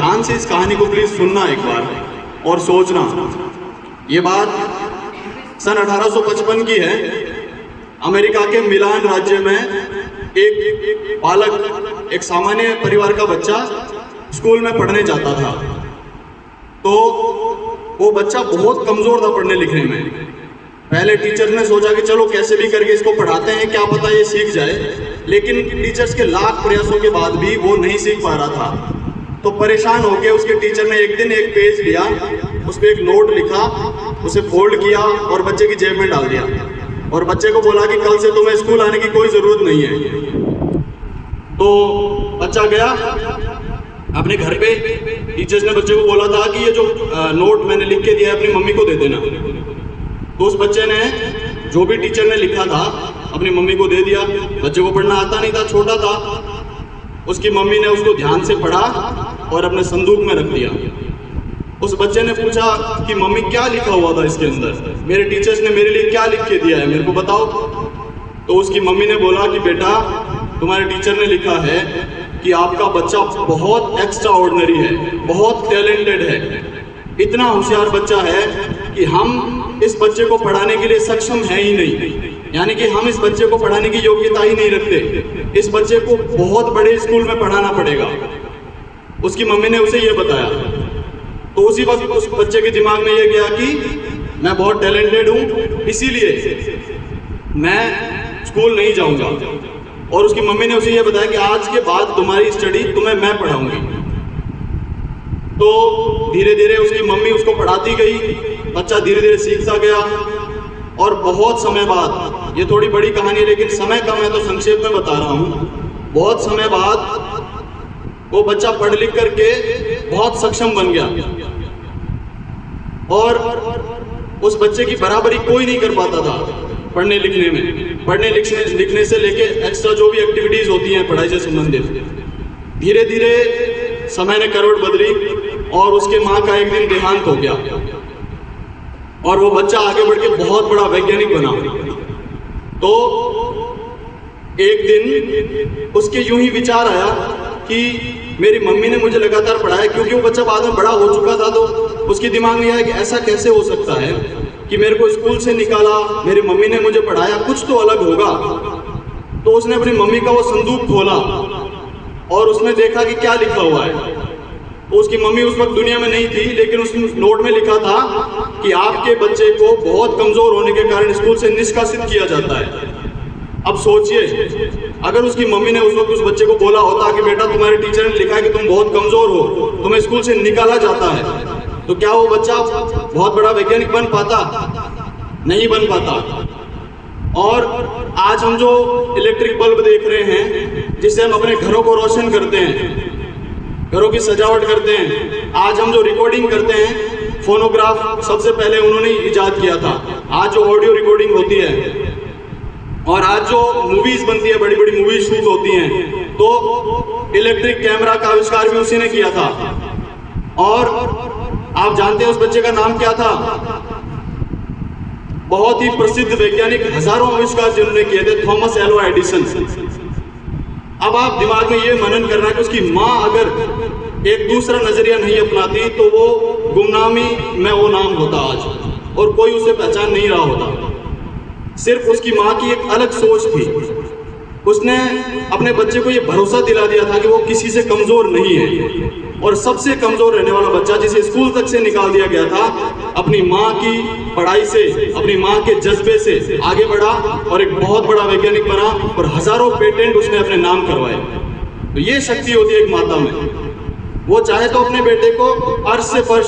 ध्यान से इस कहानी को प्लीज सुनना एक बार और सोचना। ये बात सन 1855 की है। अमेरिका के मिलान राज्य में एक बालक, एक सामान्य परिवार का बच्चा स्कूल में पढ़ने जाता था। तो वो बच्चा बहुत कमजोर था पढ़ने लिखने में। पहले टीचर ने सोचा कि चलो कैसे भी करके इसको पढ़ाते हैं, क्या पता ये सीख जाए। लेकिन टीचर्स के लाख प्रयासों के बाद भी वो नहीं सीख पा रहा था। तो परेशान होकर उसके टीचर ने एक दिन एक पेज लिया, उस पर एक नोट लिखा, उसे फोल्ड किया और बच्चे की जेब में डाल दिया और बच्चे को बोला कि कल से तुम्हें स्कूल आने की कोई ज़रूरत नहीं है। तो बच्चा गया अपने घर पे। टीचर्स ने बच्चे को बोला था कि ये जो नोट मैंने लिख के दिया है अपनी मम्मी को दे देना। तो उस बच्चे ने जो भी टीचर ने लिखा था अपनी मम्मी को दे दिया। बच्चे को पढ़ना आता नहीं था, छोटा था। उसकी मम्मी ने उसको ध्यान से पढ़ा और अपने संदूक में रख दिया। उस बच्चे ने पूछा कि मम्मी क्या लिखा हुआ था इसके अंदर, मेरे टीचर्स ने मेरे लिए क्या लिख के दिया है, मेरे को बताओ। तो उसकी मम्मी ने बोला कि बेटा, तुम्हारे टीचर ने लिखा है कि आपका बच्चा बहुत एक्स्ट्रा ऑर्डिनरी है, बहुत टैलेंटेड है, इतना होशियार बच्चा है कि हम इस बच्चे को पढ़ाने के लिए सक्षम है ही नहीं, यानी कि हम इस बच्चे को पढ़ाने की योग्यता ही नहीं रखते। इस बच्चे को बहुत बड़े स्कूल में पढ़ाना पड़ेगा। उसकी मम्मी ने उसे ये बताया। तो उसी वक्त उस बच्चे के दिमाग में ये गया कि मैं बहुत टैलेंटेड हूँ, इसीलिए मैं स्कूल नहीं जाऊँगा। और उसकी मम्मी ने उसे ये बताया कि आज के बाद तुम्हारी स्टडी तुम्हें मैं पढ़ाऊंगी। तो धीरे धीरे उसकी मम्मी उसको पढ़ाती गई, बच्चा धीरे धीरे सीखता गया। और बहुत समय बाद, ये थोड़ी बड़ी कहानी है लेकिन समय कम है तो संक्षेप में बता रहा हूँ, बहुत समय बाद वो बच्चा पढ़ लिख करके बहुत सक्षम बन गया। और उस बच्चे की बराबरी कोई नहीं कर पाता था पढ़ने लिखने में। पढ़ने लिखने से लेके एक्स्ट्रा जो भी एक्टिविटीज होती हैं पढ़ाई से संबंधित। धीरे धीरे समय ने करवट बदली और उसके माँ का एक दिन देहांत हो गया और वो बच्चा आगे बढ़ के बहुत बड़ा वैज्ञानिक बना। तो एक दिन उसके यूं ही विचार आया कि मेरी मम्मी ने मुझे लगातार पढ़ाया, क्योंकि वो बच्चा बाद में बड़ा हो चुका था। तो उसके दिमाग में आया कि ऐसा कैसे हो सकता है कि मेरे को स्कूल से निकाला, मेरी मम्मी ने मुझे पढ़ाया, कुछ तो अलग होगा। तो उसने अपनी मम्मी का वो संदूक खोला और उसने देखा कि क्या लिखा हुआ है। तो उसकी मम्मी उस वक्त दुनिया में नहीं थी, लेकिन उस नोट में लिखा था कि आपके बच्चे को बहुत कमजोर होने के कारण स्कूल से निष्कासित किया जाता है। अब सोचिए, अगर उसकी मम्मी ने उस वक्त उस बच्चे को बोला होता कि बेटा, तुम्हारे टीचर ने लिखा है कि तुम बहुत कमजोर हो, तुम्हें स्कूल से निकाला जाता है, तो क्या वो बच्चा बहुत बड़ा वैज्ञानिक बन पाता? नहीं बन पाता। और आज हम जो इलेक्ट्रिक बल्ब देख रहे हैं, जिससे हम अपने घरों को रोशन करते हैं, घरों की सजावट करते हैं, आज हम जो रिकॉर्डिंग करते हैं, फोनोग्राफ सबसे पहले उन्होंने इजाद किया था। आज जो ऑडियो रिकॉर्डिंग होती है और आज जो मूवीज बनती है, बड़ी बड़ी मूवी शूट होती हैं, तो इलेक्ट्रिक कैमरा का आविष्कार भी उसी ने किया था। और आप जानते हैं उस बच्चे का नाम क्या था? बहुत ही प्रसिद्ध वैज्ञानिक, हजारों आविष्कार जिन्होंने किए थे, थॉमस एल्वा एडिसन। अब आप दिमाग में ये मनन करना कि उसकी माँ अगर एक दूसरा नजरिया नहीं अपनाती तो वो गुमनामी में वो नाम होता आज और कोई उसे पहचान नहीं रहा होता। सिर्फ उसकी माँ की एक अलग सोच थी। उसने अपने बच्चे को ये भरोसा दिला दिया था कि वो किसी से कमजोर नहीं है। और सबसे कमजोर रहने वाला बच्चा जिसे स्कूल तक से निकाल दिया गया था, अपनी माँ की पढ़ाई से, अपनी माँ के जज्बे से आगे बढ़ा और एक बहुत बड़ा वैज्ञानिक बना और हजारों पेटेंट उसने अपने नाम करवाए। तो ये शक्ति होती है एक माता में। वो चाहे तो अपने बेटे को अर्श से फर्श